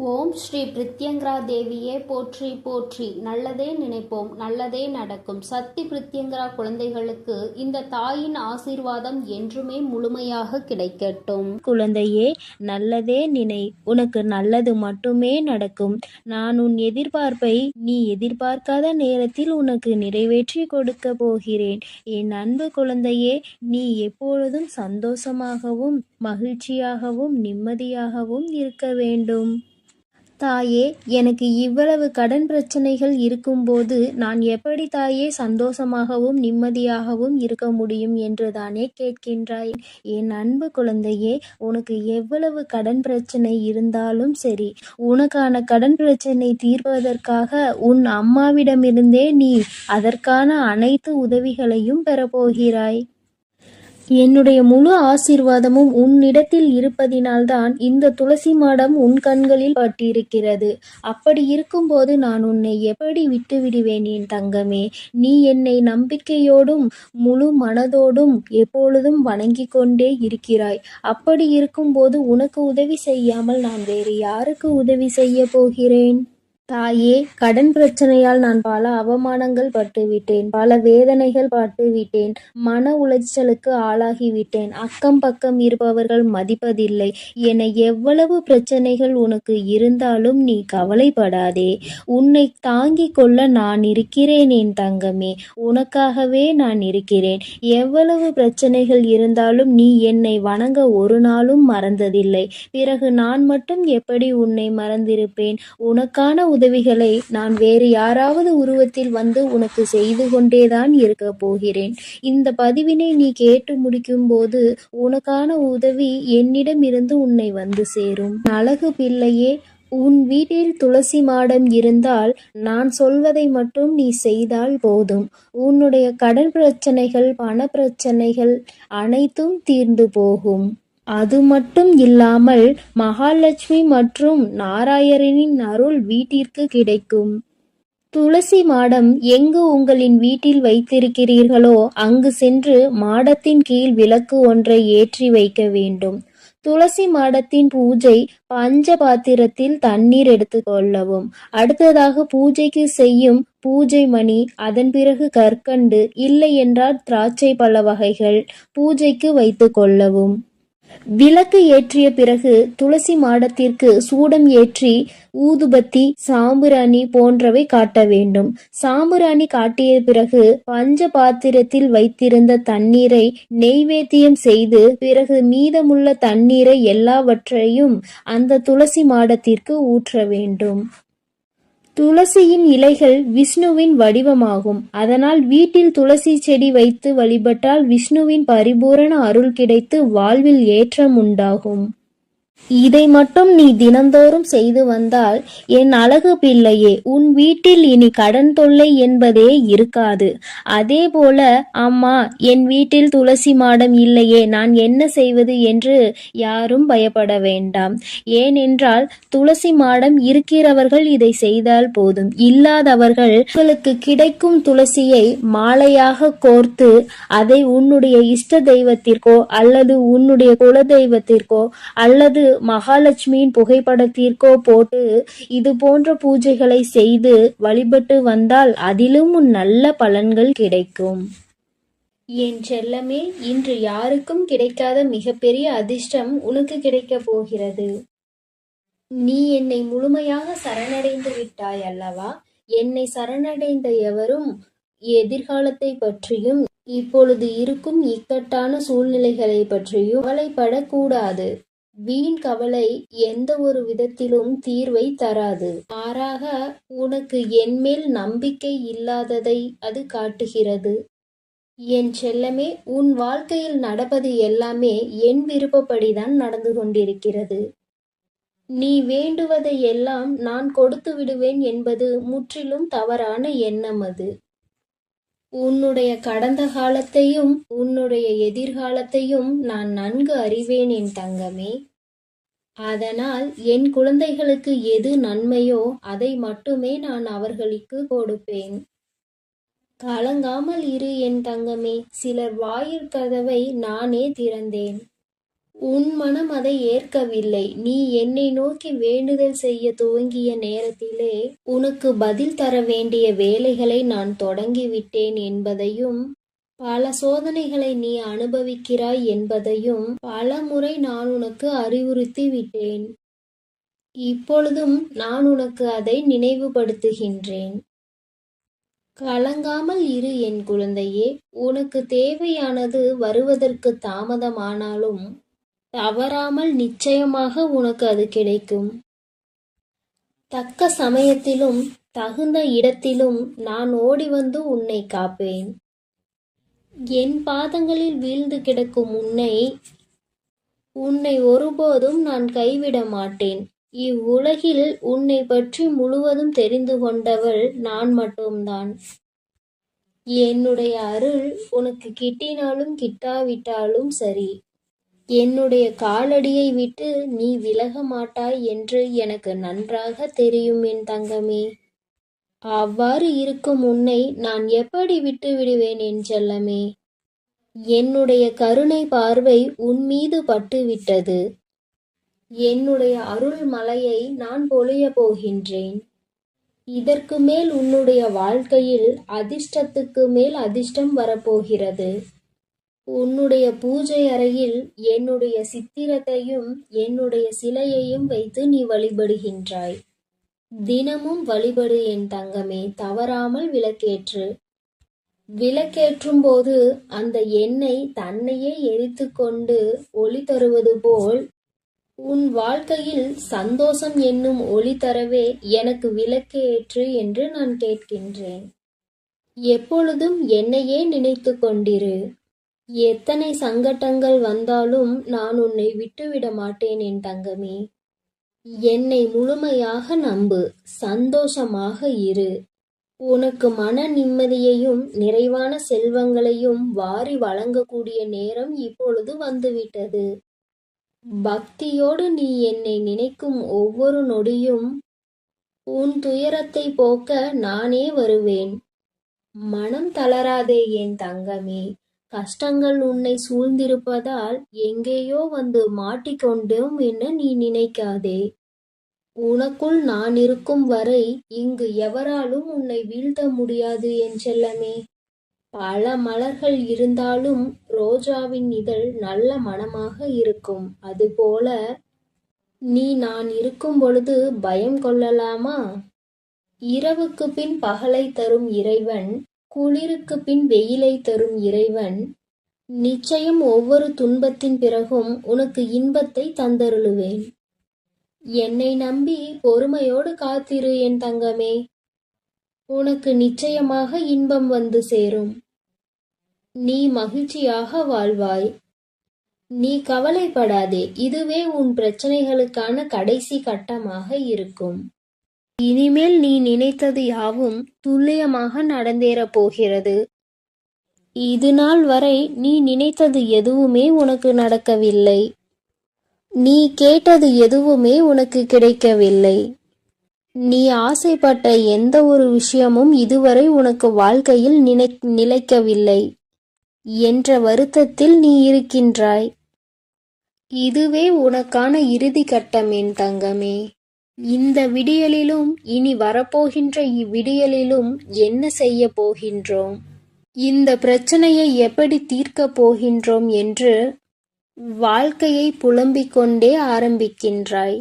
ஓம் ஸ்ரீ பிரித்யங்கரா தேவியே போற்றி போற்றி. நல்லதே நினைப்போம், நல்லதே நடக்கும். சக்தி பிரித்யங்கரா குழந்தைகளுக்கு இந்த தாயின் ஆசீர்வாதம் என்றுமே முழுமையாக கிடைக்கட்டும். குழந்தையே, நல்லதே நினை, உனக்கு நல்லது மட்டுமே நடக்கும். நான் உன் எதிர்பார்ப்பை நீ எதிர்பார்க்காத நேரத்தில் உனக்கு நிறைவேற்றி கொடுக்க போகிறேன். என் அன்பு குழந்தையே, நீ எப்பொழுதும் சந்தோஷமாகவும் மகிழ்ச்சியாகவும் நிம்மதியாகவும் இருக்க வேண்டும். தாயே, எனக்கு இவ்வளவு கடன் பிரச்சனைகள் இருக்கும்போது நான் எப்படி தாயே சந்தோஷமாகவும் நிம்மதியாகவும் இருக்க முடியும் என்று தானே கேட்கின்றாய். என் அன்பு குழந்தையே, உனக்கு எவ்வளவு கடன் பிரச்சனை இருந்தாலும் சரி, உனக்கான கடன் பிரச்சனை தீர்ப்பதற்காக உன் அம்மாவிடமிருந்தே நீ அதற்கான அனைத்து உதவிகளையும் பெறப்போகிறாய். என்னுடைய முழு ஆசீர்வாதமும் உன்னிடத்தில் இருப்பதினால்தான் இந்த துளசி மாடம் உன் கண்களில் பட்டிருக்கிறது. அப்படி இருக்கும்போது நான் உன்னை எப்படி விட்டுவிடுவேன் என் தங்கமே? நீ என்னை நம்பிக்கையோடும் முழு மனதோடும் எப்பொழுதும் வணங்கிக் கொண்டே இருக்கிறாய். அப்படி இருக்கும்போது உனக்கு உதவி செய்யாமல் நான் வேறு யாருக்கு உதவி செய்ய போகிறேன்? தாயே, கடன் பிரச்சனையால் நான் பல அவமானங்கள் பட்டுவிட்டேன், பல வேதனைகள் பட்டுவிட்டேன், மன உளைச்சலுக்கு ஆளாகிவிட்டேன். அக்கம் பக்கம் இருப்பவர்கள் மதிப்பதில்லை என எவ்வளவு பிரச்சனைகள் உனக்கு இருந்தாலும் நீ கவலைப்படாதே. உன்னை தாங்கிக் கொள்ள நான் இருக்கிறேன் என் தங்கமே. உனக்காகவே நான் இருக்கிறேன். எவ்வளவு பிரச்சனைகள் இருந்தாலும் நீ என்னை வணங்க ஒரு நாளும் மறந்ததில்லை. பிறகு நான் மட்டும் எப்படி உன்னை மறந்திருப்பேன்? உனக்கான உதவிகளை நான் வேறு யாராவது உருவத்தில் வந்து உனக்கு செய்து கொண்டேதான் இருக்க போகிறேன். இந்த பதிவினை நீ கேட்டு முடிக்கும் போது உனக்கான உதவி என்னிடம் இருந்து உன்னை வந்து சேரும். அழகு பிள்ளையே, உன் வீட்டில் துளசி மாடம் இருந்தால் நான் சொல்வதை மட்டும் நீ செய்தால் போதும். உன்னுடைய கடன் பிரச்சனைகள், பண பிரச்சனைகள் அனைத்தும் தீர்ந்து போகும். அது மட்டும் இல்லாமல் மகாலட்சுமி மற்றும் நாராயணனின் அருள் வீட்டிற்கு கிடைக்கும். துளசி மாடம் எங்கு உங்களின் வீட்டில் வைத்திருக்கிறீர்களோ அங்கு சென்று மாடத்தின் கீழ் விளக்கு ஒன்றை ஏற்றி வைக்க வேண்டும். துளசி மாடத்தின் பூஜை பஞ்ச பாத்திரத்தில் தண்ணீர் எடுத்து கொள்ளவும். அடுத்ததாக பூஜைக்கு செய்யும் பூஜை மணி, அதன் பிறகு கற்கண்டு, இல்லை என்றால் திராட்சை பழ வகைகள் பூஜைக்கு வைத்து கொள்ளவும். விளக்கு ஏற்றிய பிறகு துளசி மாடத்திற்கு சூடம் ஏற்றி ஊதுபத்தி, சாம்பிராணி போன்றவை காட்ட வேண்டும். சாம்பிராணி காட்டிய பிறகு பஞ்ச பாத்திரத்தில் வைத்திருந்த தண்ணீரை நெய்வேத்தியம் செய்து பிறகு மீதமுள்ள தண்ணீரை எல்லாவற்றையும் அந்த துளசி மாடத்திற்கு ஊற்ற வேண்டும். துளசியின் இலைகள் விஷ்ணுவின் வடிவமாகும். அதனால் வீட்டில் துளசி செடி வைத்து வழிபட்டால் விஷ்ணுவின் பரிபூரண அருள் கிடைத்து வாழ்வில் ஏற்றம் உண்டாகும். இதை மட்டும் நீ தினந்தோறும் செய்து வந்தால் என் அழகு பிள்ளையே, உன் வீட்டில் இனி கடன் தொல்லை என்பதே இருக்காது. அதே போல, அம்மா, என் வீட்டில் துளசி மாடம் இல்லையே, நான் என்ன செய்வது என்று யாரும் பயப்பட வேண்டாம். ஏனென்றால் துளசி மாடம் இருக்கிறவர்கள் இதை செய்தால் போதும். இல்லாதவர்கள் உங்களுக்கு கிடைக்கும் துளசியை மாலையாக கோர்த்து அதை உன்னுடைய இஷ்ட தெய்வத்திற்கோ அல்லது உன்னுடைய குல தெய்வத்திற்கோ அல்லது மகாலட்சுமியின் புகைப்படத்திற்கோ போட்டு இது போன்ற பூஜைகளை செய்து வழிபட்டு வந்தால் அதிலும் நல்ல பலன்கள் கிடைக்கும். என் செல்லமே, இன்று யாருக்கும் கிடைக்காத மிகப்பெரிய அதிர்ஷ்டம் உனக்கு கிடைக்கப் போகிறது. நீ என்னை முழுமையாக சரணடைந்து விட்டாய் அல்லவா? என்னை சரணடைந்த எவரும் எதிர்காலத்தை பற்றியும் இப்பொழுது இருக்கும் இக்கட்டான சூழ்நிலைகளை பற்றியும் கவலைப்படக்கூடாது. வீண் கவலை எந்த ஒரு விதத்திலும் தீர்வை தராது. மாறாக உனக்கு என்மேல் நம்பிக்கை இல்லாததை அது காட்டுகிறது. என் செல்லமே, உன் வாழ்க்கையில் நடப்பது எல்லாமே என் விருப்பப்படிதான் நடந்து கொண்டிருக்கிறது. நீ வேண்டுவதை எல்லாம் நான் கொடுத்து விடுவேன் என்பது முற்றிலும் தவறான எண்ணம். அது உன்னுடைய கடந்த காலத்தையும் உன்னுடைய எதிர்காலத்தையும் நான் நன்கு அறிவேன் என் தங்கமே. அதனால் என் குழந்தைகளுக்கு எது நன்மையோ அதை மட்டுமே நான் அவர்களுக்கு கொடுப்பேன். கலங்காமல் இரு என் தங்கமே. சிலர் வாயில் கதவை நானே திறந்தேன். உன் மனம் அதை ஏற்கவில்லை. நீ என்னை நோக்கி வேண்டுதல் செய்ய துவங்கிய நேரத்திலே உனக்கு பதில் தர வேண்டிய வேலைகளை நான் தொடங்கிவிட்டேன் என்பதையும், பல சோதனைகளை நீ அனுபவிக்கிறாய் என்பதையும் பல முறை நான் உனக்கு அறிவுறுத்தி விட்டேன். இப்பொழுதும் நான் உனக்கு அதை நினைவுபடுத்துகின்றேன். கலங்காமல் இரு என் குழந்தையே. உனக்கு தேவையானது வருவதற்கு தாமதமானாலும் தவறாமல் நிச்சயமாக உனக்கு அது கிடைக்கும். தக்க சமயத்திலும் தகுந்த இடத்திலும் நான் ஓடி வந்து உன்னை காப்பேன். என் பாதங்களில் வீழ்ந்து கிடக்கும் உன்னை ஒருபோதும் நான் கைவிட மாட்டேன். இவ்வுலகில் உன்னை பற்றி முழுவதும் தெரிந்து கொண்டவள் நான் மட்டும்தான். என்னுடைய அருள் உனக்கு கிட்டினாலும் கிட்டாவிட்டாலும் சரி, என்னுடைய காலடியை விட்டு நீ விலக மாட்டாய் என்று எனக்கு நன்றாக தெரியும் என் தங்கமே. அவ்வாறு இருக்கும் உன்னை நான் எப்படி விட்டு விடுவேன் என் செல்லமே? என்னுடைய கருணை பார்வை உன் மீது பட்டுவிட்டது. என்னுடைய அருள் மலையை நான் பொழிய போகின்றேன். இதற்கு மேல் உன்னுடைய வாழ்க்கையில் அதிர்ஷ்டத்துக்கு மேல் அதிர்ஷ்டம் வரப்போகிறது. உன்னுடைய பூஜை அறையில் என்னுடைய சித்திரத்தையும் என்னுடைய சிலையையும் வைத்து நீ வழிபடுகின்றாய். தினமும் வழிபடு என் தங்கமே. தவறாமல் விளக்கேற்று. விளக்கேற்றும் போது அந்த எண்ணெய் தன்னையே எரித்து கொண்டு ஒளி தருவது போல் உன் வாழ்க்கையில் சந்தோஷம் என்னும் ஒளி தரவே எனக்கு விளக்கேற்று என்று நான் கேட்கின்றேன். எப்பொழுதும் என்னையே நினைத்து கொண்டிரு. எத்தனை சங்கடங்கள் வந்தாலும் நான் உன்னை விட்டுவிட மாட்டேன் என் தங்கமே. என்னை முழுமையாக நம்பு. சந்தோஷமாக இரு. உனக்கு மன நிம்மதியையும் நிறைவான செல்வங்களையும் வாரி வழங்கக்கூடிய நேரம் இப்பொழுது வந்துவிட்டது. பக்தியோடு நீ என்னை நினைக்கும் ஒவ்வொரு நொடியும் உன் துயரத்தை போக்க நானே வருவேன். மனம் தளராதே என் தங்கமே. கஷ்டங்கள் உன்னை சூழ்ந்திருப்பதால் எங்கேயோ வந்து மாட்டிக்கொண்டோம் என நீ நினைக்காதே. உனக்குள் நான் இருக்கும் வரை இங்கு எவராலும் உன்னை வீழ்த்த முடியாது என் செல்லமே. பல மலர்கள் இருந்தாலும் ரோஜாவின் இதழ் நல்ல மணமாக இருக்கும். அதுபோல நீ நான் இருக்கும் பொழுது பயம் கொள்ளலாமா? இரவுக்கு பின் பகலை தரும் இறைவன், குளிருக்கு பின் வெயிலை தரும் இறைவன் நிச்சயம் ஒவ்வொரு துன்பத்தின் பிறகும் உனக்கு இன்பத்தை தந்தருளுவேன். என்னை நம்பி பொறுமையோடு காத்திரு என் தங்கமே. உனக்கு நிச்சயமாக இன்பம் வந்து சேரும். நீ மகிழ்ச்சியாக வாழ்வாய். நீ கவலைப்படாதே. இதுவே உன் பிரச்சனைகளுக்கான கடைசி கட்டமாக இருக்கும். இனிமேல் நீ நினைத்தது யாவும் துல்லியமாக நடந்தேறப் போகிறது. இது நாள் வரை நீ நினைத்தது எதுவுமே உனக்கு நடக்கவில்லை. நீ கேட்டது எதுவுமே உனக்கு கிடைக்கவில்லை. நீ ஆசைப்பட்ட எந்த ஒரு விஷயமும் இதுவரை உனக்கு வாழ்க்கையில் நிலைக்கவில்லை என்ற வருத்தத்தில் நீ இருக்கின்றாய். இதுவே உனக்கான இறுதி கட்டம் என் தங்கமே. இந்த விடியலிலும் இனி வரப்போகின்ற இவ்விடியலிலும் என்ன செய்ய போகின்றோம், இந்த பிரச்சனையை எப்படி தீர்க்கப் போகின்றோம் என்று வாழ்க்கையை புலம்பிக் கொண்டே ஆரம்பிக்கின்றாய்.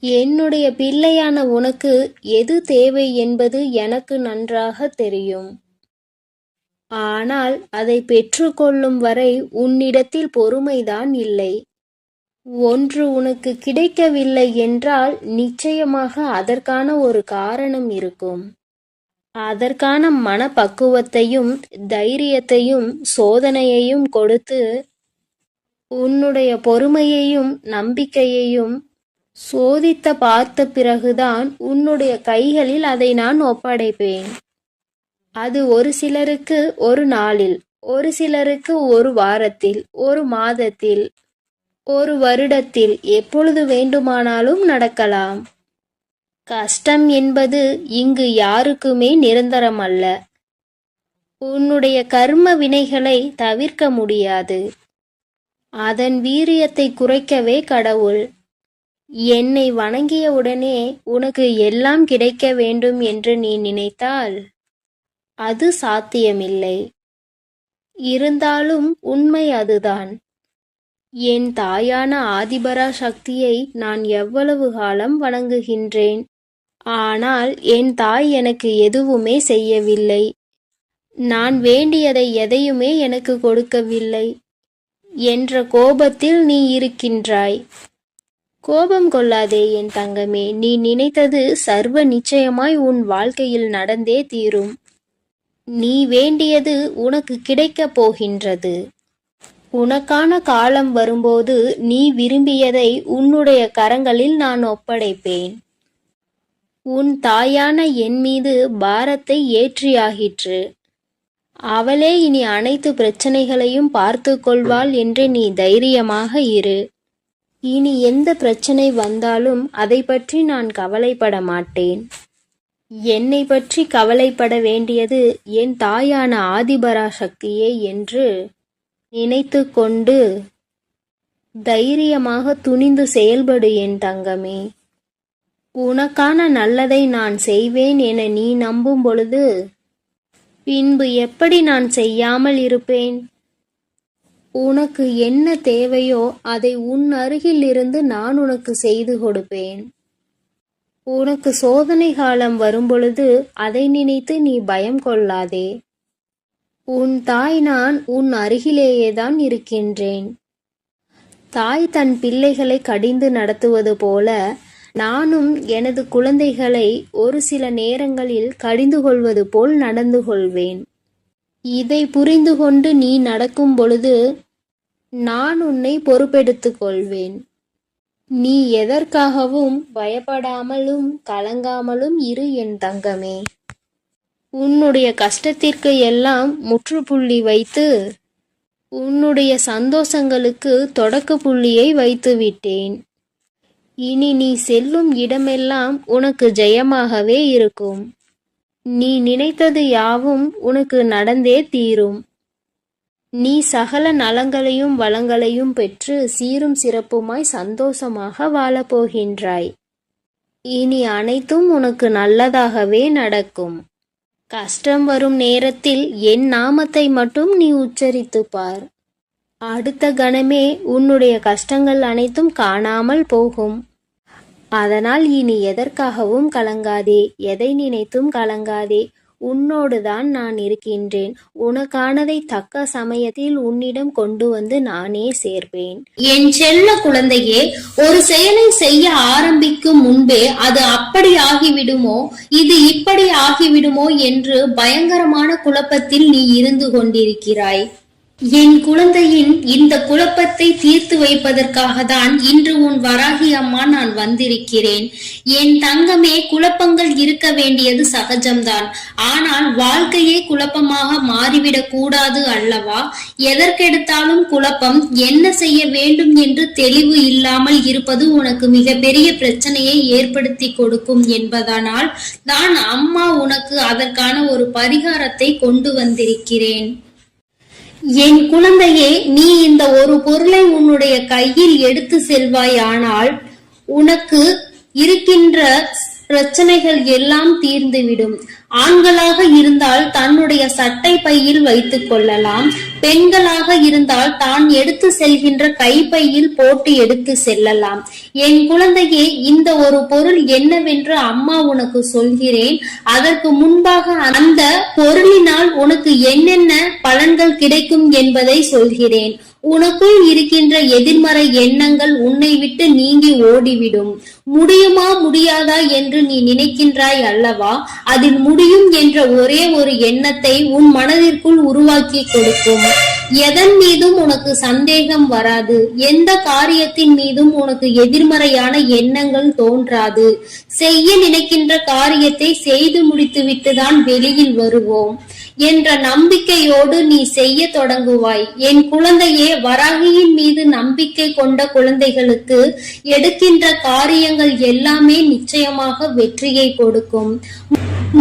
என்னுடைய பிள்ளையான உனக்கு எது தேவை என்பது எனக்கு நன்றாக தெரியும். ஆனால் அதை பெற்றுக்கொள்ளும் வரை உன்னிடத்தில் பொறுமைதான் இல்லை. ஒன்று உனக்கு கிடைக்கவில்லை என்றால் நிச்சயமாக அதற்கான ஒரு காரணம் இருக்கும். அதற்கான மனப்பக்குவத்தையும் தைரியத்தையும் சோதனையையும் கொடுத்து உன்னுடைய பொறுமையையும் நம்பிக்கையையும் சோதித்த பார்த்த பிறகுதான் உன்னுடைய கைகளில் அதை நான் ஒப்படைப்பேன். அது ஒரு சிலருக்கு ஒரு நாளில், ஒரு சிலருக்கு ஒரு வாரத்தில், ஒரு மாதத்தில், ஒரு வருடத்தில், எப்பொழுது வேண்டுமானாலும் நடக்கலாம். கஷ்டம் என்பது இங்கு யாருக்குமே நிரந்தரமல்ல. உன்னுடைய கர்ம வினைகளை தவிர்க்க முடியாது. அதன் வீரியத்தை குறைக்கவே கடவுள். என்னை வணங்கியவுடனே உனக்கு எல்லாம் கிடைக்க வேண்டும் என்று நீ நினைத்தால் அது சாத்தியமில்லை. இருந்தாலும் உண்மை அதுதான். என் தாயான ஆதிபரா சக்தியை நான் எவ்வளவு காலம் வணங்குகின்றேன். ஆனால் என் தாய் எனக்கு எதுவுமே செய்யவில்லை. நான் வேண்டியதை எதையுமே எனக்கு கொடுக்கவில்லை என்ற கோபத்தில் நீ இருக்கின்றாய். கோபம் கொள்ளாதே என் தங்கமே. நீ நினைத்தது சர்வ நிச்சயமாய் உன் வாழ்க்கையில் நடந்தே தீரும். நீ வேண்டியது உனக்கு கிடைக்கப் போகின்றது. உனக்கான காலம் வரும்போது நீ விரும்பியதை உன்னுடைய கரங்களில் நான் ஒப்படைப்பேன். உன் தாயான என் மீது பாரத்தை ஏற்றியாகிற்று. அவளே இனி அனைத்து பிரச்சனைகளையும் பார்த்து கொள்வாள் என்று நீ தைரியமாக இரு. இனி எந்த பிரச்சனை வந்தாலும் அதை பற்றி நான் கவலைப்பட மாட்டேன். என்னை பற்றி கவலைப்பட வேண்டியது என் தாயான ஆதிபரா சக்தியே என்று நினைத்து கொண்டு தைரியமாக துணிந்து செயல்படு என் தங்கமே. உனக்கான நல்லதை நான் செய்வேன் என நீ நம்பும் பொழுது பின்பு எப்படி நான் செய்யாமல் இருப்பேன்? உனக்கு என்ன தேவையோ அதை உன் அருகில் இருந்து நான் உனக்கு செய்து கொடுப்பேன். உனக்கு சோதனை காலம் வரும்பொழுது அதை நினைத்து நீ பயம் கொள்ளாதே. உன் தாய் நான் உன் அருகிலேயேதான் இருக்கின்றேன். தாய் தன் பிள்ளைகளை கடிந்து நடத்துவது போல நானும் எனது குழந்தைகளை ஒரு சில நேரங்களில் கடிந்து கொள்வது போல் நடந்து கொள்வேன். இதை புரிந்து கொண்டு நீ நடக்கும் பொழுது நான் உன்னை பொறுப்பெடுத்துக் கொள்வேன். நீ எதற்காகவும் பயப்படாமலும் கலங்காமலும் இரு என் தங்கமே. உன்னுடைய கஷ்டத்திற்கு எல்லாம் முற்றுப்புள்ளி வைத்து உன்னுடைய சந்தோஷங்களுக்கு தொடக்க புள்ளியை வைத்து விட்டேன். இனி நீ செல்லும் இடமெல்லாம் உனக்கு ஜெயமாகவே இருக்கும். நீ நினைத்தது யாவும் உனக்கு நடந்தே தீரும். நீ சகல நலங்களையும் வளங்களையும் பெற்று சீரும் சிறப்புமாய் சந்தோஷமாக வாழப்போகின்றாய். இனி அனைத்தும் உனக்கு நல்லதாகவே நடக்கும். கஷ்டம் வரும் நேரத்தில் என் நாமத்தை மட்டும் நீ உச்சரித்து பார். அடுத்த கணமே உன்னுடைய கஷ்டங்கள் அனைத்தும் காணாமல் போகும். அதனால் இனி எதற்காகவும் கலங்காதே, எதை நினைத்தும் கலங்காதே. உன்னோடுதான் நான் இருக்கின்றேன். உனக்கானதை தக்க சமயத்தில் உன்னிடம் கொண்டு வந்து நானே சேர்ப்பேன். என் செல்ல குழந்தையே, ஒரு செயலை செய்ய ஆரம்பிக்கும் முன்பே அது அப்படி ஆகிவிடுமோ, இது இப்படி ஆகிவிடுமோ என்று பயங்கரமான குழப்பத்தில் நீ இருந்து கொண்டிருக்கிறாய். என் குழந்தையின் இந்த குழப்பத்தை தீர்த்து வைப்பதற்காக தான் இன்று உன் வராகி அம்மா நான் வந்திருக்கிறேன். என் தங்கமே, குழப்பங்கள் இருக்க வேண்டியது சகஜம்தான். ஆனால் வாழ்க்கையே குழப்பமாக மாறிவிடக் கூடாது அல்லவா? எதற்கெடுத்தாலும் குழப்பம். என்ன செய்ய வேண்டும் என்று தெளிவு இல்லாமல் இருப்பது உனக்கு மிகப்பெரிய பிரச்சனையை ஏற்படுத்தி கொடுக்கும் என்பதனால் தான் அம்மா உனக்கு அதற்கான ஒரு பரிகாரத்தை கொண்டு வந்திருக்கிறேன். என் குழந்தையே, நீ இந்த ஒரு பொருளை உன்னுடைய கையில் எடுத்து செல்வாயானால் உனக்கு இருக்கின்ற பிரச்சனைகள் எல்லாம் தீர்ந்துவிடும். ஆண்களாக இருந்தால் தன்னுடைய சட்டை பையில் வைத்துக் கொள்ளலாம். பெண்களாக இருந்தால் தான் எடுத்து செல்கின்ற கைப்பையில் போட்டு எடுத்து செல்லலாம். என் குழந்தையே, இந்த ஒரு பொருள் என்னவென்று அம்மா உனக்கு சொல்கிறேன். அதற்கு முன்பாக அந்த பொருளினால் உனக்கு என்னென்ன பலன்கள் கிடைக்கும் என்பதை சொல்கிறேன். உனக்குள் இருக்கின்ற எதிர்மறை எண்ணங்கள் உன்னை விட்டு நீங்கி ஓடிவிடும். முடியுமா முடியாதா என்று நீ நினைக்கின்றாய் அல்லவா? அதில் முடியும் என்ற ஒரே ஒரு எண்ணத்தை உன் மனதிற்குள் உருவாக்கி கொடுக்கும். எதன் மீதும் உனக்கு சந்தேகம் வராது. எந்த காரியத்தின் மீதும் உனக்கு எதிர்மறையான எண்ணங்கள் தோன்றாது. செய்ய நினைக்கின்ற காரியத்தை செய்து முடித்துவிட்டுதான் வெளியில் வருவோம். என்ற நம்பிக்கையோடு நீ செய்ய தொடங்குவாய். என் குழந்தையே, வராகியின் மீது நம்பிக்கை கொண்ட குழந்தைகளுக்கு எடுக்கின்ற காரியங்கள் எல்லாமே நிச்சயமாக வெற்றியை கொடுக்கும்.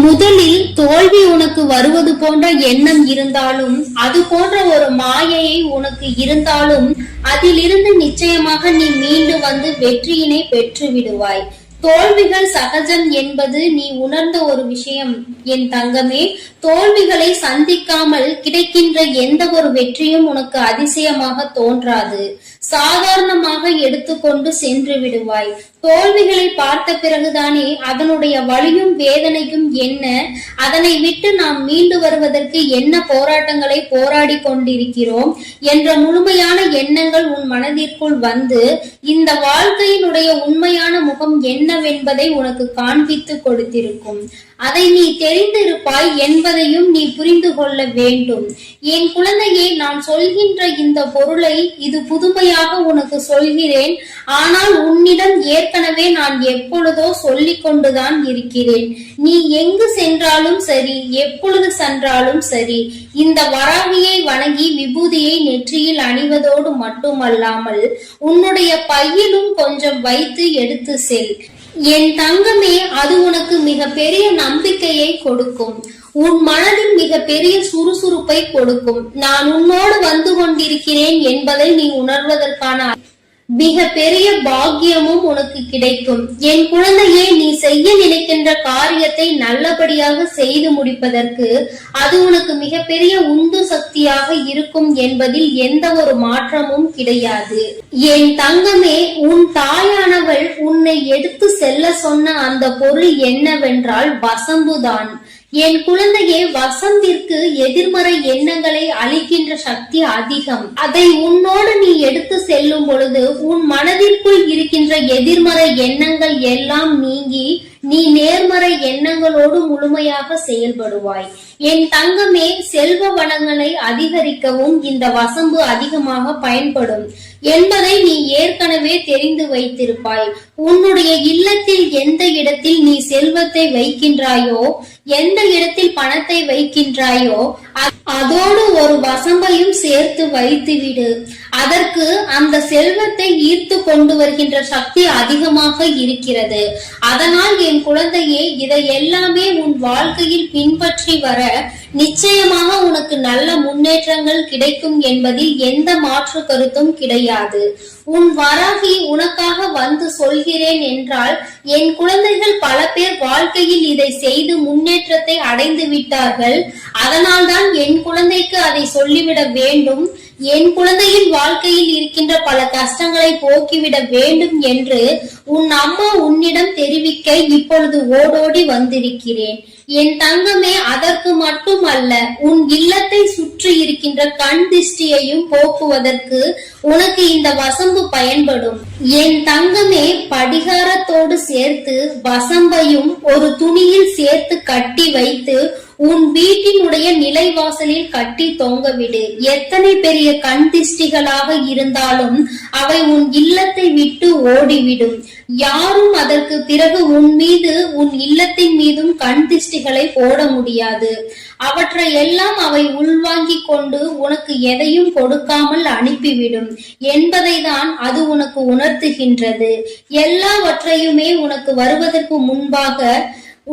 முதலில் தோல்வி உனக்கு வருவது போன்ற எண்ணம் இருந்தாலும், அது போன்ற ஒரு மாயையை உனக்கு இருந்தாலும், அதிலிருந்து நிச்சயமாக நீ மீண்டு வந்து வெற்றியினை பெற்று விடுவாய். தோல்விகள் சகஜம் என்பது நீ உணர்ந்த ஒரு விஷயம் என் தங்கமே. தோல்விகளை சந்திக்காமல் கிடைக்கின்ற எந்த ஒரு வெற்றியும் உனக்கு அதிசயமாக தோன்றாது. சாதாரணமாக எடுத்துக்கொண்டு சென்று விடுவாய். தோல்விகளை பார்த்த பிறகுதானே அதனுடைய வலியும் வேதனையும் என்ன, அதனை விட்டு நாம் மீண்டு வருவதற்கு என்ன போராட்டங்களை போராடி கொண்டிருக்கிறோம் என்ற முழுமையான எண்ணங்கள் உன் மனதிற்குள் வந்து இந்த வாழ்க்கையினுடைய உண்மையான முகம் என்னவென்பதை உனக்கு காண்பித்து கொடுத்திருக்கும். அதை நீ தெரிந்திருப்பாய் என்பதையும் நீ புரிந்து கொள்ள வேண்டும். என் குழந்தையே, நான் சொல்கின்ற இந்த பொருளை இது புதுமையாக உனக்கு சொல்கிறேன். ஆனால் உன்னிடம் ஏற்கனவே நான் எப்பொழுதோ சொல்லிக் கொண்டுதான் இருக்கிறேன். நீ எங்கு சென்றாலும் சரி, எப்பொழுது சென்றாலும் சரி, இந்த வராகியை வணங்கி விபூதியை நெற்றியில் அணிவதோடு மட்டுமல்லாமல் உன்னுடைய பையிலும் கொஞ்சம் வைத்து எடுத்து செல். என் தங்கமே, அது உனக்கு மிக பெரிய நம்பிக்கையை கொடுக்கும். உன் மனதில் மிக பெரிய சுறுசுறுப்பை கொடுக்கும். நான் உன்னோடு வந்து கொண்டிருக்கிறேன் என்பதை நீ உணர்வதற்கான மிக பெரிய பாக்கியமும் உனக்கு கிடைக்கும். என் குழந்தையே, நீ செய்ய நினைக்கின்ற காரியத்தை நல்லபடியாக செய்து முடிப்பதற்கு அது உனக்கு மிகப்பெரிய உந்து சக்தியாக இருக்கும் என்பதில் எந்த ஒரு மாற்றமும் கிடையாது. என் தங்கமே, உன் தாயானவள் உன்னை எடுத்து செல்ல சொன்ன அந்த பொருள் என்னவென்றால் வசம்புதான். என் குழந்தையே, வசந்திற்கு எதிர்மறை எண்ணங்களை அளிக்கின்ற சக்தி அதிகம். அதை உன்னோடு நீ எடுத்து செல்லும் பொழுது உன் மனதிற்குள் இருக்கின்ற எதிர்மறை எண்ணங்கள் எல்லாம் நீங்கி நீ நேர்மறை எண்ணங்களோடு முழுமையாக செயல்படுவாய். என் தங்கமே, செல்வ வளங்களை அதிகரிக்கவும் இந்த வசம்பு அதிகமாக பயன்படும் என்பதை நீ ஏற்கனவே தெரிந்து வைத்திருப்பாய். உன்னுடைய இல்லத்தில் எந்த இடத்தில் நீ செல்வத்தை வைக்கின்றாயோ, எந்த இடத்தில் பணத்தை வைக்கின்றாயோ, அதோடு ஒரு வசம்பையும் சேர்த்து வைத்துவிடு. அதற்கு அந்த செல்வத்தை ஈர்த்து கொண்டு வருகின்ற சக்தி அதிகமாக இருக்கிறது. அதனால் என் குழந்தையே, இதை எல்லாமே உன் வாழ்க்கையில் பின்பற்றி வர நிச்சயமாக உனக்கு நல்ல முன்னேற்றங்கள் கிடைக்கும் என்பதில் எந்த மாற்று கருத்தும் கிடையாது. உன் வராகி உனக்காக வந்து சொல்கிறேன் என்றால், என் குழந்தைகள் பல பேர் வாழ்க்கையில் இதை செய்து முன்னேற்றத்தை அடைந்து விட்டார்கள். அதனால்தான் என் குழந்தைக்கு அதை சொல்லிவிட வேண்டும். என் குழந்தையின் வாழ்க்கையில் இருக்கின்ற பல கஷ்டங்களை போக்கிவிட வேண்டும் என்று உன் அம்மா உன்னிடம் தெரிவிக்க இப்பொழுது ஓடோடி வந்திருக்கிறேன். என் தங்கமே, அதற்கு மட்டுமல்ல, உன் இல்லத்தை சுற்றி இருக்கின்ற கண் திஷ்டியையும் போக்குவதற்கு உனக்கு இந்த வசம்பு பயன்படும். என் தங்கமே, படிகாரத்தோடு சேர்த்து வசம்பையும் ஒரு துணியில் சேர்த்து கட்டி வைத்து உன் வீட்டினுடைய நிலைவாசலில் கட்டி தொங்கவிடு. எத்தனை பெரிய கண் திஷ்டிகளாக இருந்தாலும் அவை உன் இல்லத்தை விட்டு ஓடிவிடும். யாரும் அதற்கு பிறகு உன் மீது, உன் இல்லத்தின் மீதும் கண் திஷ்டிகளை போட முடியாது. அவற்றை எல்லாம் அவை உள்வாங்கிக் கொண்டு உனக்கு எதையும் கொடுக்காமல் அனுப்பிவிடும் என்பதை தான் அது உனக்கு உணர்த்துகின்றது. எல்லாவற்றையுமே உனக்கு வருவதற்கு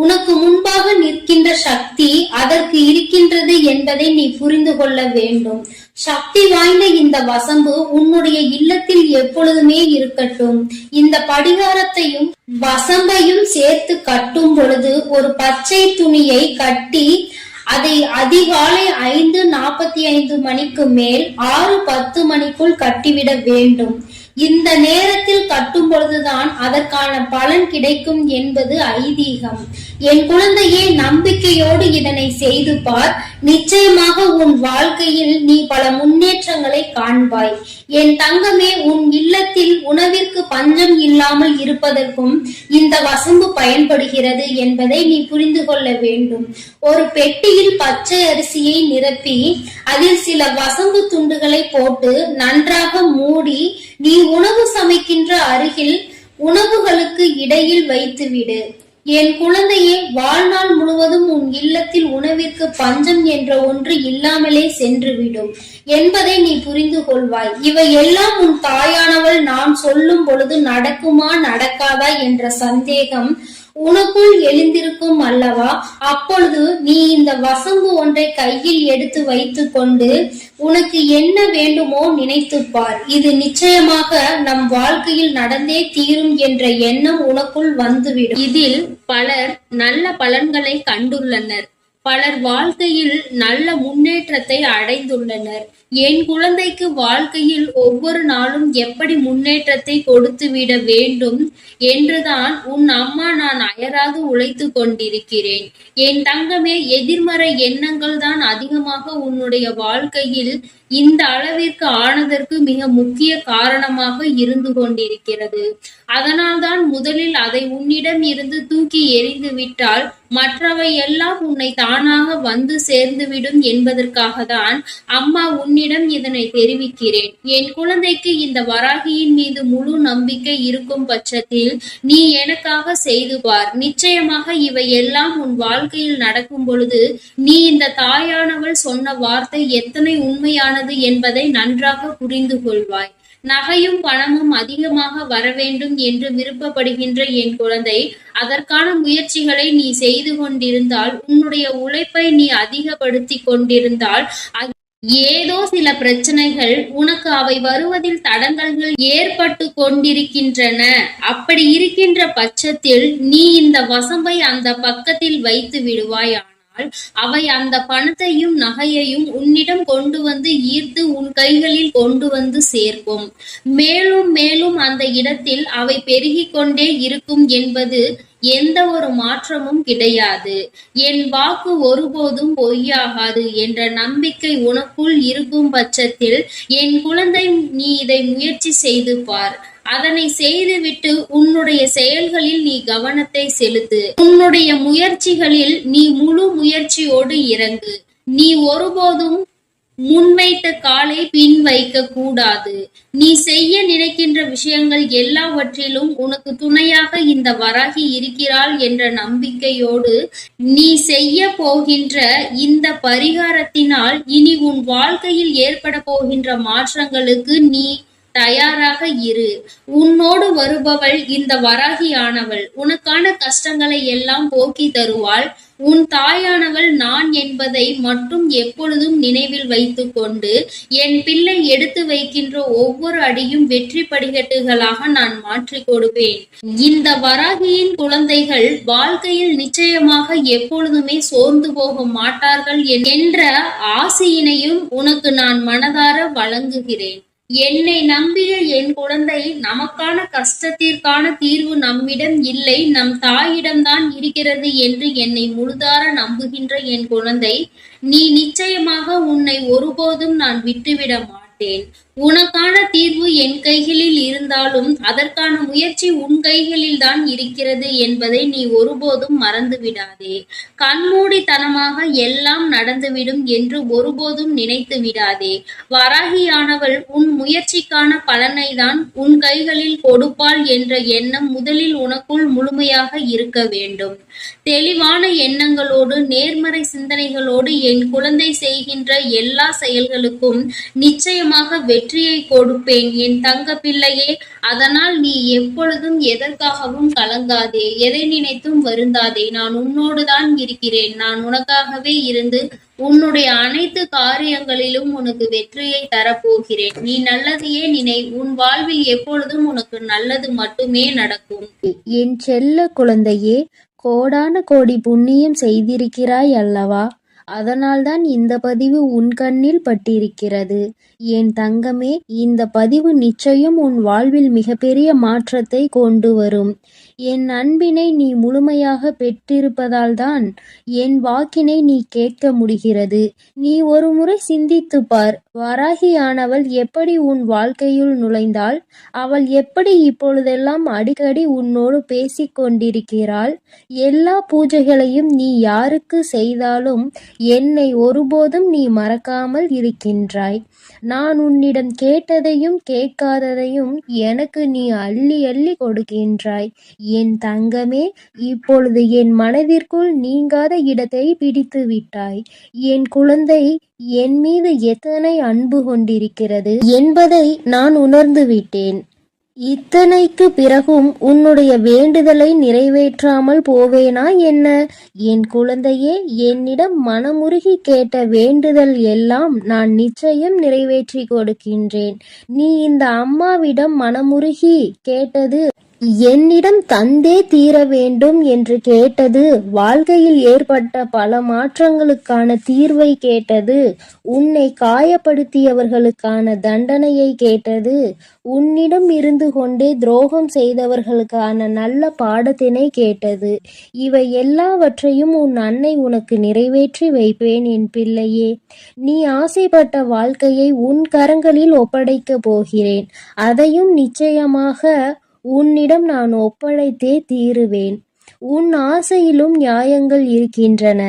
உனக்கு முன்பாக நிற்கின்ற சக்தி அதற்கு இருக்கின்றது என்பதை நீ புரிந்து கொள்ள வேண்டும். சக்தி வாய்ந்த இந்த வசம்பு உன்னுடைய இல்லத்தில் எப்பொழுதுமே இருக்கட்டும். இந்த படிகாரத்தையும் வசம்பையும் சேர்த்து கட்டும் பொழுது ஒரு பச்சை துணியை கட்டி அதை அதிகாலை 5:45 மணிக்கு மேல் 6:10 மணிக்குள் கட்டிவிட வேண்டும். இந்த நேரத்தில் கட்டும் பொழுதுதான் அதற்கான பலன் கிடைக்கும் என்பது ஐதீகம். என் குழந்தையே, நம்பிக்கையோடு இதனை செய்து பார். நிச்சயமாக உன் வாழ்க்கையில் நீ பல முன்னேற்றங்களை காண்பாய். என் தங்கமே, உன் இல்லத்தில் உணவிற்கு பஞ்சம் இல்லாமல் இருப்பதற்கும் இந்த வசம்பு பயன்படுகிறது என்பதை நீ புரிந்து கொள்ள வேண்டும். ஒரு பெட்டியில் பச்சை அரிசியை நிரப்பி அதில் சில வசம்பு துண்டுகளை போட்டு நன்றாக மூடி நீ உணவு சமைக்கின்ற அருகில் உணவுகளுக்கு இடையில் வைத்துவிடு. என் குழந்தையே, வாழ்நாள் முழுவதும் உன் இல்லத்தில் உணவிற்கு பஞ்சம் என்ற ஒன்று இல்லாமலே சென்றுவிடும் என்பதை நீ புரிந்து கொள்வாய். இவை எல்லாம் உன் தாயானவள் நான் சொல்லும் பொழுது நடக்குமா நடக்காதா என்ற சந்தேகம் உனக்குள் எழுந்திருக்கும் அல்லவா? அப்பொழுது நீ இந்த வசம்பு ஒன்றை கையில் எடுத்து வைத்துக் கொண்டு உனக்கு என்ன வேண்டுமோ நினைத்துப்பார். இது நிச்சயமாக நம் வாழ்க்கையில் நடந்தே தீரும் என்ற எண்ணம் உனக்குள் வந்துவிடும். இதில் பலர் நல்ல பலன்களை கண்டுள்ளனர். பலர் வாழ்க்கையில் நல்ல முன்னேற்றத்தை அடைந்துள்ளனர். என் குழந்தைக்கு வாழ்க்கையில் ஒவ்வொரு நாளும் எப்படி முன்னேற்றத்தை கொடுத்துவிட வேண்டும் என்றுதான் உன் அம்மா நான் அயராது உழைத்து கொண்டிருக்கிறேன். என் தங்கமே, எதிர்மறை எண்ணங்கள் தான் அதிகமாக உன்னுடைய வாழ்க்கையில் இந்த அளவிற்கு ஆனதற்கு மிக முக்கிய காரணமாக இருந்து கொண்டிருக்கிறது. அதனால்தான் முதலில் அதை உன்னிடம் இருந்து தூக்கி எறிந்து விட்டால் மற்றவை எல்லாம் உன்னை தானாக வந்து சேர்ந்துவிடும் என்பதற்காக தான் அம்மா உன்னிடம் இதனை தெரிவிக்கிறேன். என் குழந்தைக்கு இந்த வராகியின் மீது முழு நம்பிக்கை இருக்கும் பட்சத்தில் நீ எனக்காக செய்து பார். நிச்சயமாக இவை எல்லாம் உன் வாழ்க்கையில் நடக்கும் பொழுது நீ இந்த தாயானவள் சொன்ன வார்த்தை எத்தனை உண்மையானது என்பதை நன்றாக புரிந்து கொள்வாய். நகையும் பணமும் அதிகமாக வர வேண்டும் என்று விருப்பப்படுகின்ற என் குழந்தை, அதற்கான முயற்சிகளை நீ செய்து கொண்டிருந்தால், உன்னுடைய உழைப்பை நீ அதிகப்படுத்தி கொண்டிருந்தால், ஏதோ சில பிரச்சனைகள் உனக்கு அவை வருவதில் தடங்கல்கள் ஏற்பட்டு கொண்டிருக்கின்றன. அப்படி இருக்கின்ற பட்சத்தில் நீ இந்த வசம்பை அந்த பக்கத்தில் வைத்து விடுவாய். அவை அந்த பணத்தையும் நகையையும் உன்னிடம் கொண்டு வந்து ஈர்த்து உன் கைகளில் கொண்டு வந்து சேர்க்கும். மேலும் மேலும் அந்த இடத்தில் அவை பெருகிக் கொண்டே இருக்கும் என்பது எந்த ஒரு மாற்றமும் கிடையாது. என் வாக்கு ஒருபோதும் பொய்யாகாது என்ற நம்பிக்கை உனக்குள் இருக்கும் பட்சத்தில் என் குழந்தை, நீ இதை முயற்சி செய்து பார். அதனை செய்துவிட்டு உன்னுடைய செயல்களில் நீ கவனத்தை செலுத்து. உன்னுடைய முயற்சிகளில் நீ முழு முயற்சியோடு இறங்கு. நீ ஒருபோதும் முன்வைத்த காலை பின் வைக்க கூடாது. நீ செய்ய நினைக்கின்ற விஷயங்கள் எல்லாவற்றிலும் உனக்கு துணையாக இந்த வராகி இருக்கிறாள் என்ற நம்பிக்கையோடு நீ செய்ய போகின்ற இந்த பரிகாரத்தினால் இனி உன் வாழ்க்கையில் ஏற்பட போகின்ற மாற்றங்களுக்கு நீ தயாராக இரு. உன்னோடு வருபவள் இந்த வராகியானவள் உனக்கான கஷ்டங்களை எல்லாம் போக்கி தருவாள். உன் தாயானவள் நான் என்பதை மட்டும் எப்பொழுதும் நினைவில் வைத்துக் கொண்டு என் பிள்ளை எடுத்து வைக்கின்ற ஒவ்வொரு அடியும் வெற்றி படிக்கட்டுகளாக நான் மாற்றி கொடுப்பேன். இந்த வராகியின் குழந்தைகள் வாழ்க்கையில் நிச்சயமாக எப்பொழுதுமே சோர்ந்து போக மாட்டார்கள் என்ற ஆசையினையும் உனக்கு நான் மனதார வழங்குகிறேன். என்னை நம்பிய என் குழந்தை, நமக்கான கஷ்டத்திற்கான தீர்வு நம்மிடம் இல்லை, நம் தாயிடம்தான் இருக்கிறது என்று என்னை முழுதார நம்புகின்ற என் குழந்தை, நீ நிச்சயமாக உன்னை ஒருபோதும் நான் விட்டுவிட மாட்டேன். உனக்கான தீர்வு என் கைகளில் இருந்தாலும் அதற்கான முயற்சி உன் கைகளில் தான் இருக்கிறது என்பதை நீ ஒருபோதும் மறந்து விடாதே. கண்மூடித்தனமாக எல்லாம் நடந்துவிடும் என்று ஒருபோதும் நினைத்து விடாதே. வராகியானவள் உன் முயற்சிக்கான பலனை தான் உன் கைகளில் கொடுப்பாள் என்ற எண்ணம் முதலில் உனக்குள் முழுமையாக இருக்க வேண்டும். தெளிவான எண்ணங்களோடு நேர்மறை சிந்தனைகளோடு என் குழந்தை செய்கின்ற எல்லா செயல்களுக்கும் நிச்சயமாக வெற்றியை கொடுப்பேன் என் தங்க பிள்ளையே. அதனால் நீ எப்பொழுதும் எதற்காகவும் கலங்காதே, எதை நினைத்தும் வருந்தாதே. நான் உன்னோடுதான் இருக்கிறேன். நான் உனக்காகவே இருந்து உன்னுடைய அனைத்து காரியங்களிலும் உனக்கு வெற்றியை தரப்போகிறேன். நீ நல்லதையே நினை. உன் வாழ்வில் எப்பொழுதும் உனக்கு நல்லது மட்டுமே நடக்கும். என் செல்ல குழந்தையே, கோடான கோடி புண்ணியம் செய்திருக்கிறாய் அல்லவா? அதனால்தான் இந்த பதிவு உன் கண்ணில் பட்டிருக்கிறது. என் தங்கமே, இந்த பதிவு நிச்சயம் உன் வாழ்வில் மிகப்பெரிய மாற்றத்தை கொண்டு வரும். என் அன்பினை நீ முழுமையாக பெற்றிருப்பதால் தான் என் வாக்கினை நீ கேட்க முடிகிறது. நீ ஒரு முறை சிந்தித்து பார். வராகியானவள் எப்படி உன் வாழ்க்கையுள் நுழைந்தாள்? அவள் எப்படி இப்பொழுதெல்லாம் அடிக்கடி உன்னோடு பேசிக் கொண்டிருக்கிறாள்? எல்லா பூஜைகளையும் நீ யாருக்கு செய்தாலும் என்னை ஒருபோதும் நீ மறக்காமல் இருக்கின்றாய். நான் உன்னிடம் கேட்டதையும் கேட்காததையும் எனக்கு நீ அள்ளி அள்ளி கொடுக்கின்றாய். என் தங்கமே, இப்பொழுது என் மனதிற்குள் நீங்காத இடத்தை பிடித்து விட்டாய். என் குழந்தை என் மீது எத்தனை அன்பு கொண்டிருக்கிறது என்பதை நான் உணர்ந்து விட்டேன். இத்தனைக்கு பிறகும் உன்னுடைய வேண்டுதலை நிறைவேற்றாமல் போவேனா என்ன? என் குழந்தையே, என்னிடம் மனமுருகி கேட்ட வேண்டுதல் எல்லாம் நான் நிச்சயம் நிறைவேற்றி கொடுக்கின்றேன். நீ இந்த அம்மாவிடம் மனமுருகி கேட்டது, என்னிடம் தந்தே தீர வேண்டும் என்று கேட்டது, வாழ்க்கையில் ஏற்பட்ட பல மாற்றங்களுக்கான தீர்வை கேட்டது, உன்னை காயப்படுத்தியவர்களுக்கான தண்டனையை கேட்டது, உன்னிடம் இருந்து கொண்டே துரோகம் செய்தவர்களுக்கான நல்ல பாடத்தினை கேட்டது. இவை எல்லாவற்றையும் உன் அன்னை உனக்கு நிறைவேற்றி வைப்பேன் என் பிள்ளையே. நீ ஆசைப்பட்ட வாழ்க்கையை உன் கரங்களில் ஒப்படைக்கப் போகிறேன். அதையும் நிச்சயமாக உன்னிடம் நான் ஒப்படைத்தே தீருவேன். உன் ஆசையிலும் நியாயங்கள் இருக்கின்றன.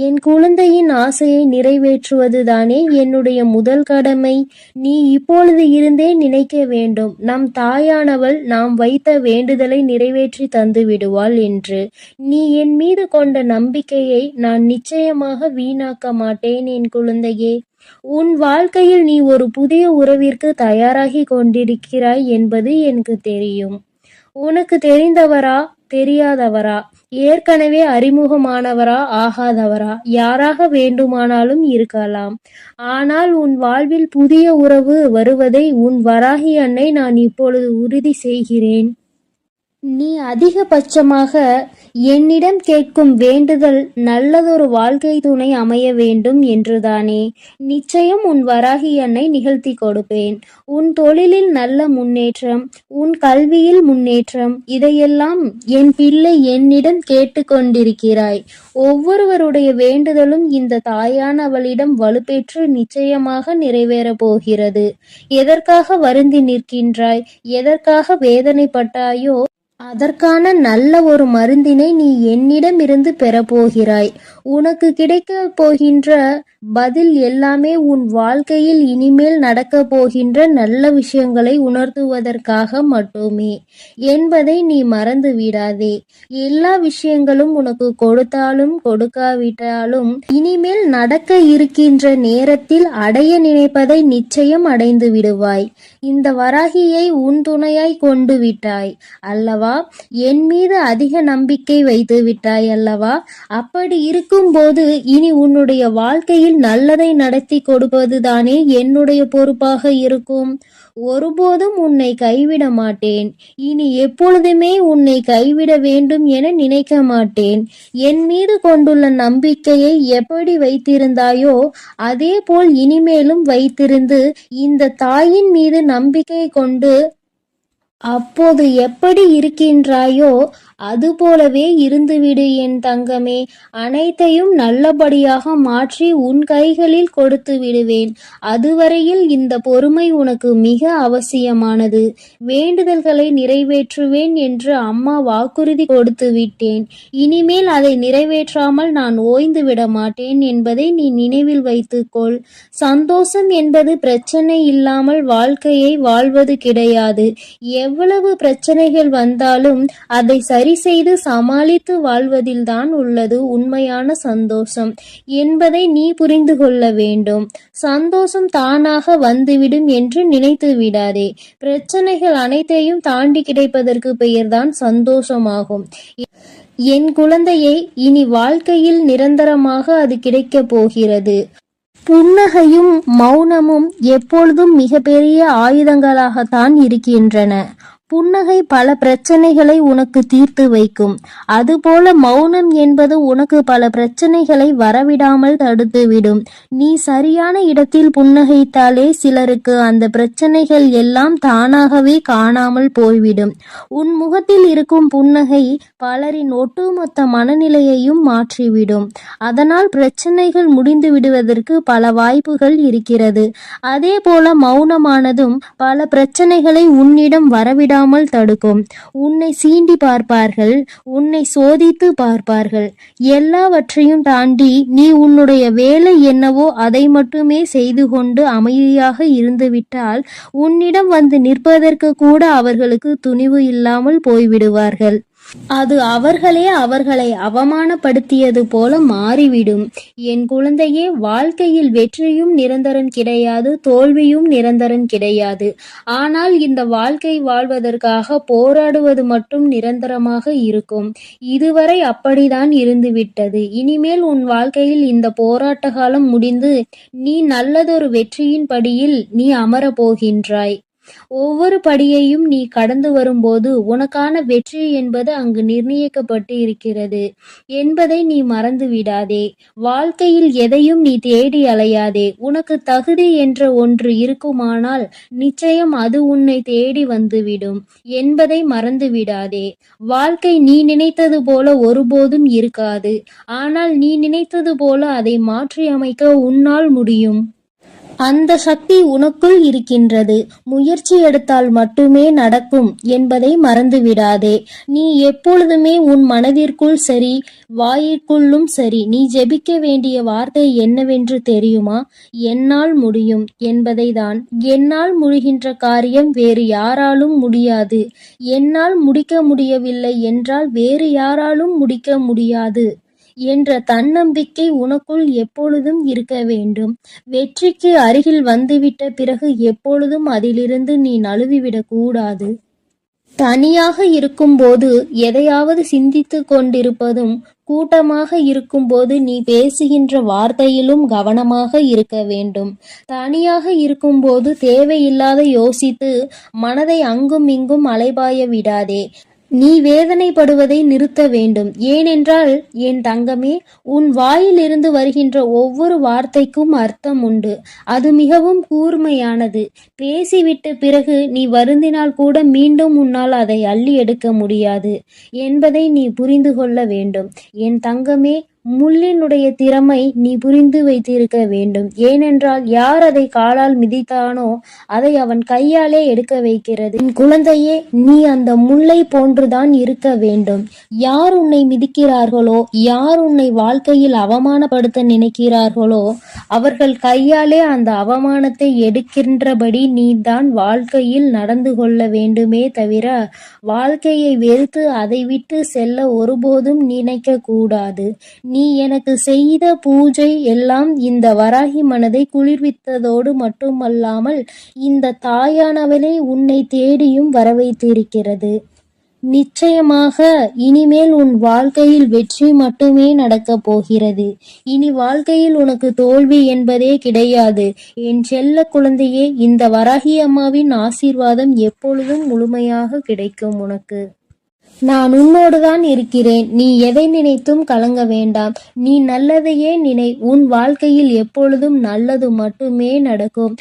என் குழந்தையின் ஆசையை நிறைவேற்றுவதுதானே என்னுடைய முதல் கடமை. நீ இப்பொழுது இருந்தே நினைக்க வேண்டும், நம் தாயானவள் நாம் வைத்த வேண்டுதலை நிறைவேற்றி தந்து விடுவாள் என்று. நீ என் மீது கொண்ட நம்பிக்கையை நான் நிச்சயமாக வீணாக்க மாட்டேன் என் குழந்தையே. உன் வாழ்க்கையில் நீ ஒரு புதிய உறவிற்கு தயாராகி கொண்டிருக்கிறாய் என்பது எனக்கு தெரியும். உனக்கு தெரிந்தவரா தெரியாதவரா, ஏற்கனவே அறிமுகமானவரா ஆகாதவரா, யாராக வேண்டுமானாலும் இருக்கலாம். ஆனால் உன் வாழ்வில் புதிய உறவு வருவதை உன் வராகி அன்னை நான் இப்பொழுது உறுதி செய்கிறேன். நீ அதிகபட்சமாக என்னிடம் கேட்கும் வேண்டுதல் நல்லதொரு வாழ்க்கை துணை அமைய வேண்டும் என்றுதானே? நிச்சயம் உன் வராகி அன்னை நிகழ்த்தி கொடுப்பேன். உன் தொழிலில் நல்ல முன்னேற்றம், உன் கல்வியில் முன்னேற்றம், இதையெல்லாம் என் பிள்ளை என்னிடம் கேட்டு கொண்டிருக்கிறாய். ஒவ்வொருவருடைய வேண்டுதலும் இந்த தாயானவளிடம் வலுப்பெற்று நிச்சயமாக நிறைவேறப் போகிறது. எதற்காக வருந்தி நிற்கின்றாய், எதற்காக வேதனைப்பட்டாயோ அதற்கான நல்ல ஒரு மருந்தினை நீ என்னிடமிருந்து பெறப்போகிறாய். உனக்கு கிடைக்கப் போகின்ற பதில் எல்லாமே உன் வாழ்க்கையில் இனிமேல் நடக்கப் போகின்ற நல்ல விஷயங்களை உணர்த்துவதற்காக மட்டுமே என்பதை நீ மறந்து விடாதே. எல்லா விஷயங்களும் உனக்கு கொடுத்தாலும் கொடுக்காவிட்டாலும் இனிமேல் நடக்க இருக்கின்ற நேரத்தில் அடைய நினைப்பதை நிச்சயம் அடைந்து விடுவாய். இந்த வராகியை உன் துணையாய் கொண்டு விட்டாய் அல்லவா? என் மீது அதிக நம்பிக்கை வைத்து விட்டாய் அல்லவா? அப்படி இருக்கும்போது இனி உன்னுடைய வாழ்க்கையில் நல்லதை நடத்தி கொடுப்பதுதானே என்னுடைய பொறுப்பாக இருக்கும். ஒருபோதும் உன்னை கைவிட மாட்டேன். இனி எப்பொழுதுமே உன்னை கைவிட வேண்டும் என நினைக்க மாட்டேன். என் மீது கொண்டுள்ள நம்பிக்கையை எப்படி வைத்திருந்தாயோ அதே போல் இனிமேலும் வைத்திருந்து இந்த தாயின் மீது நம்பிக்கை கொண்டு அப்போது எப்படி இருக்கின்றாயோ அதுபோலவே இருந்துவிடு என் தங்கமே. அனைத்தையும் நல்லபடியாக மாற்றி உன் கைகளில் கொடுத்து விடுவேன். அதுவரையில் இந்த பொறுமை உனக்கு மிக அவசியமானது. வேண்டுதல்களை நிறைவேற்றுவேன் என்று அம்மா வாக்குறுதி கொடுத்து விட்டேன். இனிமேல் அதை நிறைவேற்றாமல் நான் ஓய்ந்து விட மாட்டேன் என்பதை நீ நினைவில் வைத்துக்கொள். சந்தோஷம் என்பது பிரச்சனை இல்லாமல் வாழ்க்கையை வாழ்வது கிடையாது. எவ்வளவு பிரச்சனைகள் வந்தாலும் அதை சரி செய்து சமாளித்து வாழ்வதில்தான் உள்ளது உண்மையான சந்தோஷம் என்பதை நீ புரிந்து கொள்ள வேண்டும். சந்தோஷம் தானாக வந்துவிடும் என்று நினைத்து விடாதே. பிரச்சனைகள் அனைத்தையும் தாண்டி கிடைப்பதற்கு பெயர்தான் சந்தோஷமாகும். என் குழந்தையை, இனி வாழ்க்கையில் நிரந்தரமாக அது கிடைக்கப் போகிறது. புன்னகையும் மௌனமும் எப்பொழுதும் மிகப்பெரிய ஆயுதங்களாகத்தான் இருக்கின்றன. புன்னகை பல பிரச்சனைகளை உனக்கு தீர்த்து வைக்கும். அதுபோல மௌனம் என்பது உனக்கு பல பிரச்சனைகளை வரவிடாமல் தடுத்துவிடும். நீ சரியான இடத்தில் புன்னகைத்தாலே சிலருக்கு அந்த பிரச்சனைகள் எல்லாம் தானாகவே காணாமல் போய்விடும். உன் முகத்தில் இருக்கும் புன்னகை பலரின் ஒட்டுமொத்த மனநிலையையும் மாற்றிவிடும். அதனால் பிரச்சனைகள் முடிந்து விடுவதற்கு பல வாய்ப்புகள் இருக்கிறது. அதே போல மௌனமானதும் பல பிரச்சனைகளை உன்னிடம் வரவிட தடுக்கும். உன்னை சீண்டி பார்ப்பார்கள், உன்னை சோதித்து பார்ப்பார்கள். எல்லாவற்றையும் தாண்டி நீ உன்னுடைய வேலை என்னவோ அதை மட்டுமே செய்து கொண்டு அமைதியாக இருந்துவிட்டால் உன்னிடம் வந்து நிற்பதற்கு கூட அவர்களுக்கு துணிவு இல்லாமல் போய்விடுவார்கள். அது அவர்களை அவமானப்படுத்தியது போல மாறிவிடும். என் குழந்தையே, வாழ்க்கையில் வெற்றியும் நிரந்தரம் கிடையாது, தோல்வியும் நிரந்தரம் கிடையாது. ஆனால் இந்த வாழ்க்கை வாழ்வதற்காக போராடுவது மட்டும் நிரந்தரமாக இருக்கும். இதுவரை அப்படிதான் இருந்துவிட்டது. இனிமேல் உன் வாழ்க்கையில் இந்த போராட்ட காலம் முடிந்து நீ நல்லதொரு வெற்றியின் படியில் நீ அமரப் போகின்றாய். ஒவ்வொரு படியையும் நீ கடந்து வரும்போது உனக்கான வெற்றி என்பது அங்கு நிர்ணயிக்கப்பட்டு இருக்கிறது என்பதை நீ மறந்து விடாதே. வாழ்க்கையில் எதையும் நீ தேடி அலையாதே. உனக்கு தகுதி என்ற ஒன்று இருக்குமானால் நிச்சயம் அது உன்னை தேடி வந்துவிடும் என்பதை மறந்து விடாதே. வாழ்க்கை நீ நினைத்தது போல ஒருபோதும் இருக்காது. ஆனால் நீ நினைத்தது போல அதை மாற்றி அமைக்க உன்னால் முடியும். அந்த சக்தி உனக்குள் இருக்கின்றது. முயற்சி எடுத்தால் மட்டுமே நடக்கும் என்பதை மறந்துவிடாதே. நீ எப்பொழுதுமே உன் மனதிற்குள் சரி, வாயிற்குள்ளும் சரி, நீ ஜெபிக்க வேண்டிய வார்த்தை என்னவென்று தெரியுமா? என்னால் முடியும் என்பதை தான். என்னால் முடிகின்ற காரியம் வேறு யாராலும் முடியாது. என்னால் முடிக்க முடியவில்லை என்றால் வேறு யாராலும் முடிக்க முடியாது என்ற தன்னம்பிக்கை உனக்குள் எப்பொழுதும் இருக்க வேண்டும். வெற்றிக்கு அருகில் வந்துவிட்ட பிறகு எப்பொழுதும் அதிலிருந்து நீ நழுவிவிடக் கூடாது. தனியாக இருக்கும்போது எதையாவது சிந்தித்து கொண்டிருப்பதும், கூட்டமாக இருக்கும்போது நீ பேசுகின்ற வார்த்தையிலும் கவனமாக இருக்க வேண்டும். தனியாக இருக்கும்போது தேவையில்லாத யோசித்து மனதை அங்கும் இங்கும் அலைபாய விடாதே. நீ வேதனைப்படுவதை நிறுத்த வேண்டும். ஏனென்றால் என் தங்கமே, உன் வாயிலிருந்து வருகின்ற ஒவ்வொரு வார்த்தைக்கும் அர்த்தம் உண்டு. அது மிகவும் கூர்மையானது. பேசிவிட்ட பிறகு நீ வருந்தினால் கூட மீண்டும் உன்னால் அதை அள்ளி எடுக்க முடியாது என்பதை நீ புரிந்து கொள்ள வேண்டும். என் தங்கமே, முள்ளினுடைய திறமை நீ புரிந்து வைத்திருக்க வேண்டும். ஏனென்றால் யார் அதை காலால் மிதித்தானோ அதை அவன் கையாலே எடுக்க வைக்கிறது. என் குழந்தையே, நீ அந்த முல்லை போன்றுதான் இருக்க வேண்டும். யார் உன்னை மிதிக்கிறார்களோ, யார் உன்னை வாழ்க்கையில் அவமானப்படுத்த நினைக்கிறார்களோ அவர்கள் கையாலே அந்த அவமானத்தை எடுக்கின்றபடி நீ தான் வாழ்க்கையில் நடந்து கொள்ள வேண்டுமே தவிர வாழ்க்கையை வெறுத்து அதை விட்டு செல்ல ஒருபோதும் நினைக்க கூடாது. நீ எனக்கு செய்த பூஜை எல்லாம் இந்த வராகி மனதை குளிர்வித்ததோடு மட்டுமல்லாமல் இந்த தாயானவளை உன்னை தேடியும் வரவைத்திருக்கிறது. நிச்சயமாக இனிமேல் உன் வாழ்க்கையில் வெற்றி மட்டுமே நடக்கப் போகிறது. இனி வாழ்க்கையில் உனக்கு தோல்வி என்பதே கிடையாது. என் செல்ல குழந்தையே, இந்த வராகி அம்மாவின் ஆசீர்வாதம் எப்பொழுதும் முழுமையாக கிடைக்கும் உனக்கு. நான் உன்னோடுதான் இருக்கிறேன். நீ எதை நினைத்தும் கலங்க வேண்டாம். நீ நல்லதையே நினை. உன் வாழ்க்கையில் எப்பொழுதும் நல்லது மட்டுமே நடக்கும்.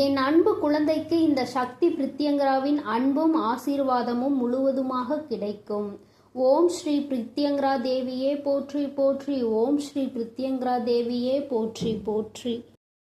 என் அன்பு குழந்தைக்கு இந்த சக்தி பிரித்யங்கராவின் அன்பும் ஆசீர்வாதமும் முழுவதுமாக கிடைக்கும். ஓம் ஸ்ரீ பிரித்யங்கரா தேவியே போற்றி போற்றி. ஓம் ஸ்ரீ பிரித்யங்கரா தேவியே போற்றி போற்றி.